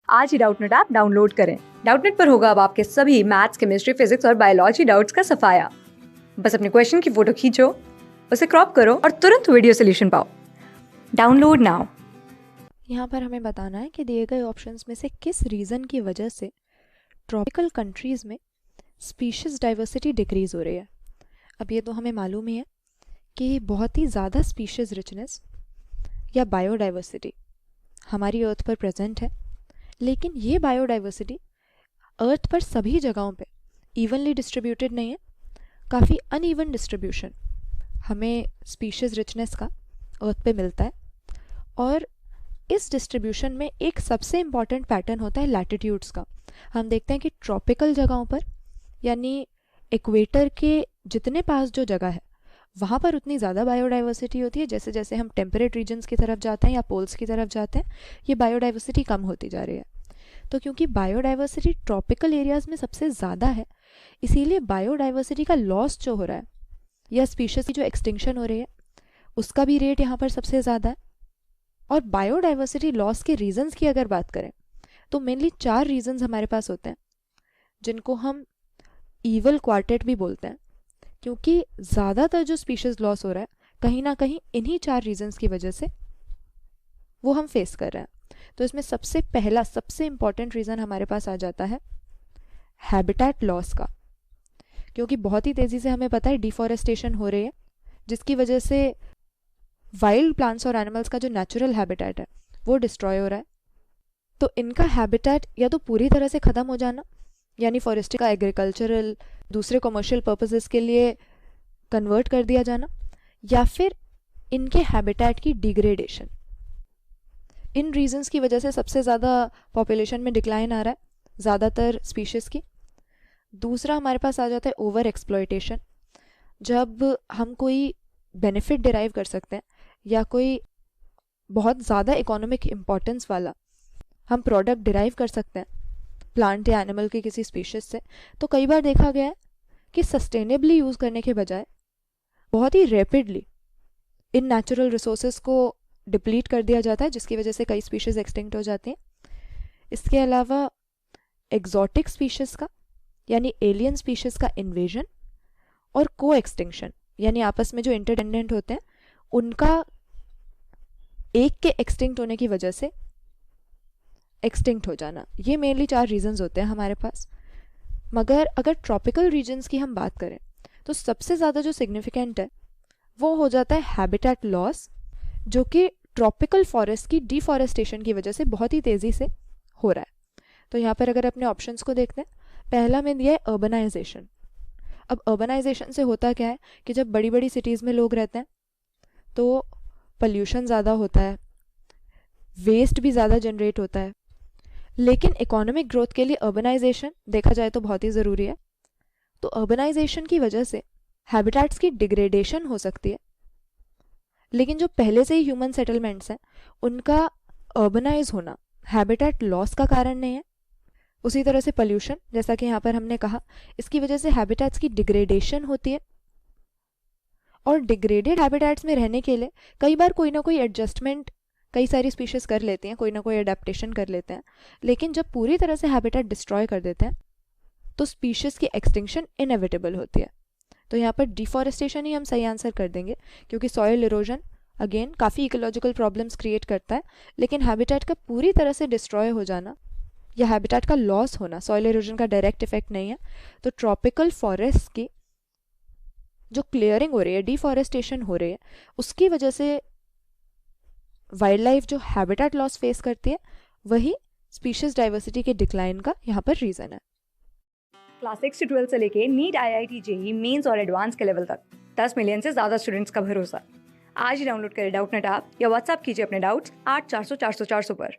आज ही Doubtnut app download करें। Doubtnut पर होगा अब आपके सभी मैथ्स, केमिस्ट्री, फिजिक्स और बायोलॉजी डाउट्स का सफाया। बस अपने क्वेश्चन की फोटो खींचो, उसे क्रॉप करो और तुरंत वीडियो सोल्यूशन पाओ। Download now. यहाँ पर हमें बताना है कि दिए गए ऑप्शंस में से किस रीज़न की वजह से ट्रॉपिकल कंट्रीज़ में स्पीशीज़ डाइवर्सिटी डिक्रीज़ हो रही है। अब ये तो हमें मालूम ही है कि बहुत ही ज़्यादा स्पीशीज़ रिचनेस या बायोडाइवर्सिटी हमारी अर्थ पर प्रेजेंट है, लेकिन ये बायोडाइवर्सिटी अर्थ पर सभी जगहों पे इवनली डिस्ट्रीब्यूटेड नहीं है। काफ़ी अनइवन डिस्ट्रीब्यूशन हमें स्पीशीज़ रिचनेस का अर्थ पे मिलता है, और इस डिस्ट्रीब्यूशन में एक सबसे इम्पॉर्टेंट पैटर्न होता है लैटिट्यूड्स का। हम देखते हैं कि ट्रॉपिकल जगहों पर, यानी इक्वेटर के जितने पास जो जगह है वहाँ पर उतनी ज़्यादा बायोडाइवर्सिटी होती है। जैसे जैसे हम टेम्परेट रीजन्स की तरफ जाते हैं या पोल्स की तरफ जाते हैं, ये बायोडाइवर्सिटी कम होती जा रही है। तो क्योंकि बायोडाइवर्सिटी ट्रॉपिकल एरियाज़ में सबसे ज़्यादा है, इसीलिए बायोडाइवर्सिटी का लॉस जो हो रहा है या स्पीशीज़ की जो एक्सटिंक्शन हो रही है उसका भी रेट यहाँ पर सबसे ज़्यादा है। और बायोडाइवर्सिटी लॉस के रीजंस की अगर बात करें तो मेनली 4 रीजंस हमारे पास होते हैं, जिनको हम ईवल क्वार्टेट भी बोलते हैं, क्योंकि ज़्यादातर जो स्पीशीज़ लॉस हो रहा है कहीं ना कहीं इन्हीं 4 रीजंस की वजह से वो हम फेस कर रहे हैं। तो इसमें सबसे पहला सबसे इम्पॉर्टेंट रीज़न हमारे पास आ जाता है हैबिटेट लॉस का, क्योंकि बहुत ही तेज़ी से हमें पता है डिफॉरेस्टेशन हो रही है, जिसकी वजह से वाइल्ड प्लांट्स और एनिमल्स का जो नेचुरल हैबिटेट है वो डिस्ट्रॉय हो रहा है। तो इनका हैबिटेट या तो पूरी तरह से ख़त्म हो जाना, यानी फॉरेस्ट्री का एग्रीकल्चरल दूसरे कमर्शियल पर्पसेस के लिए कन्वर्ट कर दिया जाना, या फिर इनके हैबिटेट की डिग्रेडेशन। इन रीजंस की वजह से सबसे ज़्यादा पॉपुलेशन में डिक्लाइन आ रहा है ज़्यादातर स्पीशीज़ की। दूसरा हमारे पास आ जाता है ओवर एक्सप्लॉयटेशन। जब हम कोई बेनिफिट डिराइव कर सकते हैं या कोई बहुत ज़्यादा इकोनॉमिक इम्पोर्टेंस वाला हम प्रोडक्ट डिराइव कर सकते हैं प्लांट या एनिमल की किसी स्पीशीज़ से, तो कई बार देखा गया है कि सस्टेनेबली यूज़ करने के बजाय बहुत ही रैपिडली इन नेचुरल रिसोर्सेज को डिप्लीट कर दिया जाता है, जिसकी वजह से कई स्पीशीज़ एक्सटिंक्ट हो जाती हैं। इसके अलावा एग्जॉटिक स्पीशीज़ का यानी एलियन स्पीशीज़ का इन्वेजन और को एक्सटिंक्शन, यानी आपस में जो इंटरडिपेंडेंट होते हैं उनका एक के एक्सटिंक्ट होने की वजह से एक्सटिंक्ट हो जाना। ये मेनली 4 रीजंस होते हैं हमारे पास। मगर अगर ट्रॉपिकल रीजन्स की हम बात करें तो सबसे ज़्यादा जो सिग्निफिकेंट है वो हो जाता है हैबिटेट लॉस, जो कि ट्रॉपिकल फॉरेस्ट की डिफॉरेस्टेशन की वजह से बहुत ही तेज़ी से हो रहा है। तो यहाँ पर अगर अपने ऑप्शंस को देखते हैं, पहला में दिया है अर्बनाइजेशन। अब अर्बनाइजेशन से होता क्या है कि जब बड़ी बड़ी सिटीज़ में लोग रहते हैं तो पॉल्यूशन ज़्यादा होता है, वेस्ट भी ज़्यादा जनरेट होता है। लेकिन इकोनॉमिक ग्रोथ के लिए अर्बनाइजेशन देखा जाए तो बहुत ही ज़रूरी है। तो अर्बनाइजेशन की वजह से हैबिटेट्स की डिग्रेडेशन हो सकती है, लेकिन जो पहले से ही ह्यूमन सेटलमेंट्स हैं उनका अर्बनाइज होना हैबिटेट लॉस का कारण नहीं है। उसी तरह से पोल्यूशन, जैसा कि यहाँ पर हमने कहा, इसकी वजह से हैबिटेट्स की डिग्रेडेशन होती है। और डिग्रेडेड हैबिटेट्स में रहने के लिए कई बार कोई ना कोई एडजस्टमेंट कई सारी स्पीशीज़ कर लेती हैं, कोई ना कोई अडेप्टेशन कर लेते हैं, लेकिन जब पूरी तरह से हैबिटेट डिस्ट्रॉय कर देते हैं तो स्पीशीज़ की एक्सटिंक्शन इनएविटेबल होती है। तो यहाँ पर डिफॉरेस्टेशन ही हम सही आंसर कर देंगे, क्योंकि सॉइल इरोजन अगेन काफ़ी इकोलॉजिकल प्रॉब्लम्स क्रिएट करता है, लेकिन हैबिटेट का पूरी तरह से डिस्ट्रॉय हो जाना या हैबिटेट का लॉस होना सॉइल इरोजन का डायरेक्ट इफेक्ट नहीं है। तो ट्रॉपिकल फॉरेस्ट की जो क्लियरिंग हो रही है, डिफॉरेस्टेशन हो रही है, उसकी वजह से वाइल्ड लाइफ जो हैबिटेट लॉस फेस करती है, वही स्पीशीज डाइवर्सिटी के डिक्लाइन का यहाँ पर रीज़न है। क्लास 6 से 12 से लेके नीट, IIT, JEE मेंस और एडवांस के लेवल तक 10 मिलियन से ज़्यादा स्टूडेंट्स का भरोसा। आज ही डाउनलोड करें डाउटनेट ऐप या व्हाट्सएप कीजिए अपने डाउट्स 8400 400 400 पर।